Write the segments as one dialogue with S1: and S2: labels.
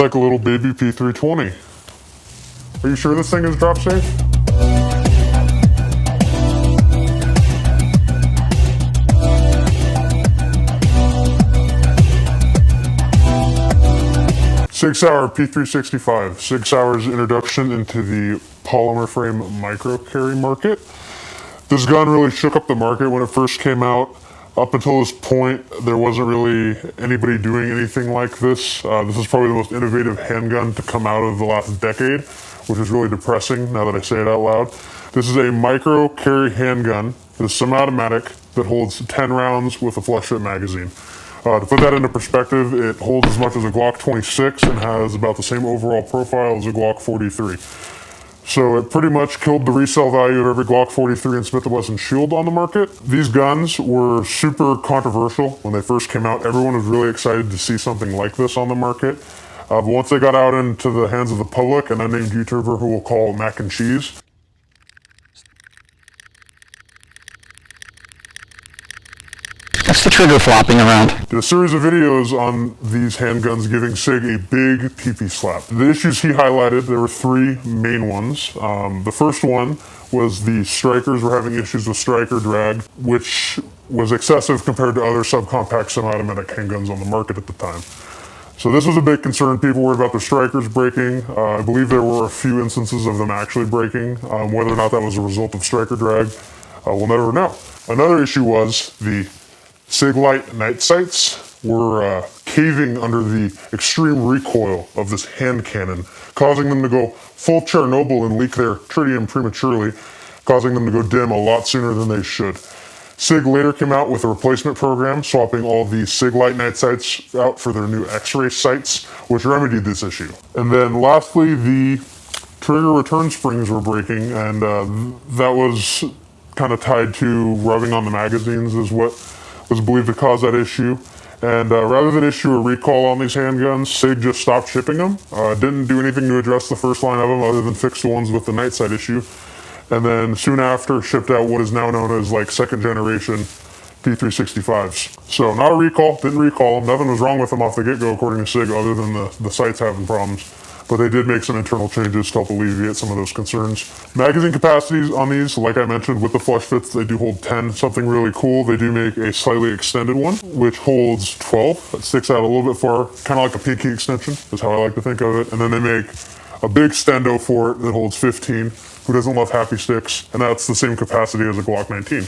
S1: like a little baby P320. Are you sure this thing is drop safe? Sig Sauer P365. Sig Sauer's introduction into the polymer frame micro carry market. This gun really shook up the market when it first came out. Up until this point, there wasn't really anybody doing anything like this. This is probably the most innovative handgun to come out of the last decade, which is really depressing now that I say it out loud. This is a micro carry handgun. It's semi-automatic that holds 10 rounds with a flush fit magazine. To put that into perspective, it holds as much as a Glock 26 and has about the same overall profile as a Glock 43. So it pretty much killed the resale value of every Glock 43 and Smith & Wesson Shield on the market. These guns were super controversial when they first came out. Everyone was really excited to see something like this on the market. But once they got out into the hands of the public, an unnamed YouTuber who we'll call Mac and Cheese,
S2: That's the trigger flopping around.
S1: did a series of videos on these handguns giving Sig a big pee-pee slap. The issues he highlighted, there were three main ones. The first one was the strikers were having issues with striker drag, which was excessive compared to other subcompact semi-automatic handguns on the market at the time. So this was a big concern. People worried about their strikers breaking. I believe there were a few instances of them actually breaking. Whether or not that was a result of striker drag, we'll never know. Another issue was the Sig Light night sights were caving under the extreme recoil of this hand cannon, causing them to go full Chernobyl and leak their tritium prematurely, causing them to go dim a lot sooner than they should. Sig later came out with a replacement program, swapping all the Sig Light night sights out for their new X-ray sights, which remedied this issue. And then lastly, the trigger return springs were breaking, and that was kind of tied to rubbing on the magazines is what was believed to cause that issue. And rather than issue a recall on these handguns, Sig just stopped shipping them. Didn't do anything to address the first line of them other than fix the ones with the night sight issue. And then soon after shipped out what is now known as like second generation P365s. So not a recall, didn't recall them. Nothing was wrong with them off the get-go according to Sig other than the sights having problems. But they did make some internal changes to help alleviate some of those concerns. Magazine capacities on these, like I mentioned, with the flush fits, they do hold 10. Something really cool, they do make a slightly extended one, which holds 12. It sticks out a little bit far, kind of like a pinky extension, is how I like to think of it. And then they make a big stendo for it that holds 15. Who doesn't love happy sticks? And that's the same capacity as a Glock 19.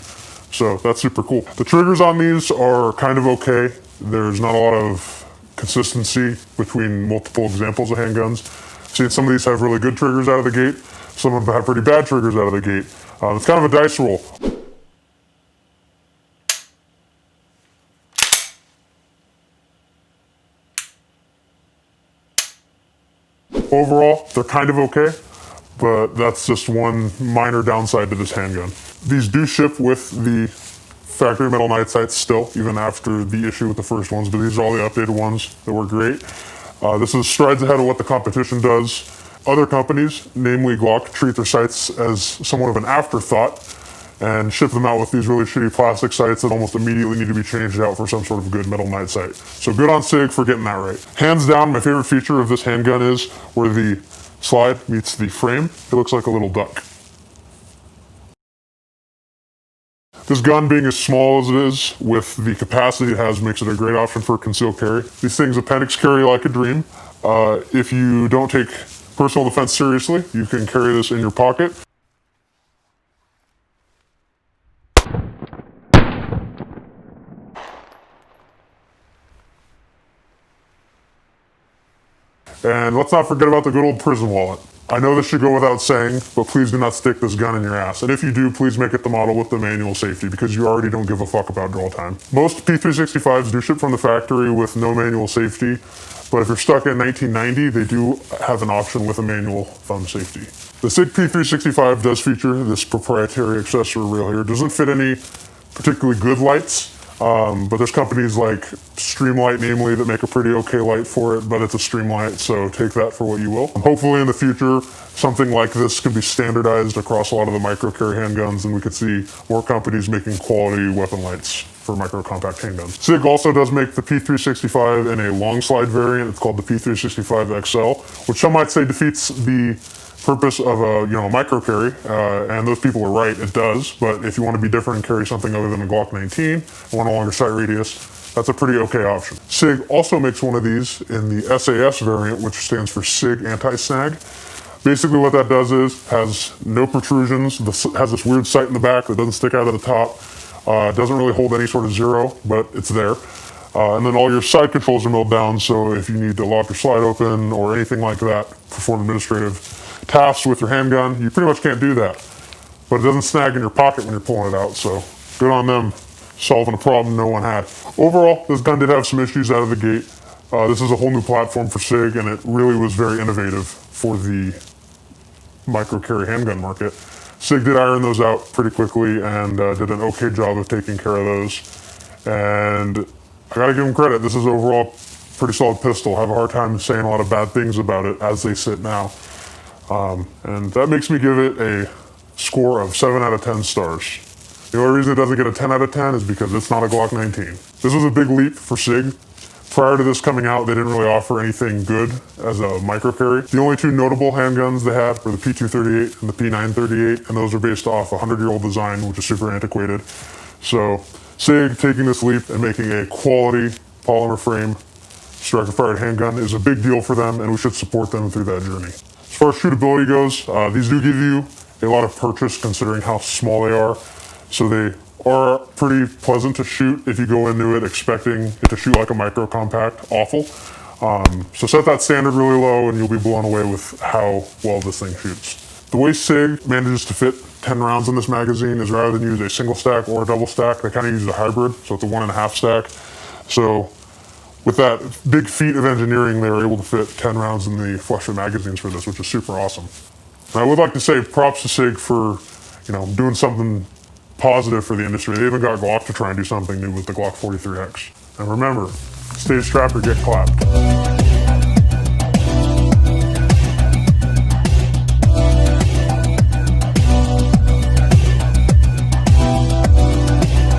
S1: So that's super cool. The triggers on these are kind of okay. There's not a lot of consistency between multiple examples of handguns. Seen some of these have really good triggers out of the gate. Some of them have pretty bad triggers out of the gate. It's kind of a dice roll. Overall, they're kind of okay, but that's just one minor downside to this handgun. These do ship with the factory metal night sights still, even after the issue with the first ones, but these are all the updated ones that were great. This is strides ahead of what the competition does. Other companies, namely Glock, treat their sights as somewhat of an afterthought and ship them out with these really shitty plastic sights that almost immediately need to be changed out for some sort of good metal night sight. So good on Sig for getting that right. Hands down, my favorite feature of this handgun is where the slide meets the frame. It looks like a little duck. This gun being as small as it is, with the capacity it has, makes it a great option for concealed carry. These things appendix carry like a dream. If you don't take personal defense seriously, you can carry this in your pocket. And let's not forget about the good old prison wallet. I know this should go without saying, but please do not stick this gun in your ass. And if you do, please make it the model with the manual safety because you already don't give a fuck about draw time. Most P365s do ship from the factory with no manual safety, but if you're stuck in 1990, they do have an option with a manual thumb safety. The Sig P365 does feature this proprietary accessory rail here. It doesn't fit any particularly good lights, But there's companies like Streamlight, namely, that make a pretty okay light for it, but it's a Streamlight, so take that for what you will. Hopefully in the future, something like this can be standardized across a lot of the micro carry handguns, and we could see more companies making quality weapon lights for micro compact handguns. SIG also does make the P365 in a long slide variant. It's called the P365 XL, which some might say defeats the purpose of a micro carry, and those people are right, it does. But if you want to be different and carry something other than a Glock 19 and want a longer sight radius, that's a pretty okay option. SIG also makes one of these in the SAS variant, which stands for SIG anti-snag. Basically what that does is has no protrusions, has this weird sight in the back that doesn't stick out of the top, doesn't really hold any sort of zero, but it's there. And then all your side controls are milled down, so if you need to lock your slide open or anything like that, perform administrative tasks with your handgun, you pretty much can't do that. But it doesn't snag in your pocket when you're pulling it out, so good on them solving a problem no one had. Overall, this gun did have some issues out of the gate. This is a whole new platform for SIG, and it really was very innovative for the micro carry handgun market. SIG did iron those out pretty quickly and did an okay job of taking care of those. And I gotta give them credit, this is overall a pretty solid pistol. I have a hard time saying a lot of bad things about it as they sit now. And that makes me give it a score of 7 out of 10 stars. The only reason it doesn't get a 10 out of 10 is because it's not a Glock 19. This was a big leap for SIG. Prior to this coming out, they didn't really offer anything good as a micro carry. The only two notable handguns they had were the P238 and the P938, and those are based off a 100-year-old design, which is super antiquated. So SIG taking this leap and making a quality polymer frame striker-fired handgun is a big deal for them, and we should support them through that journey. As far as shootability goes, these do give you a lot of purchase considering how small they are. So they are pretty pleasant to shoot if you go into it expecting it to shoot like a micro compact. Awful. So set that standard really low and you'll be blown away with how well this thing shoots. The way SIG manages to fit 10 rounds in this magazine is rather than use a single stack or a double stack, they kind of use a hybrid, so it's a 1.5 stack. So with that big feat of engineering, they were able to fit 10 rounds in the flush fit magazines for this, which is super awesome. And I would like to say props to SIG for, doing something positive for the industry. They even got Glock to try and do something new with the Glock 43X. And remember, stay strapped or get clapped.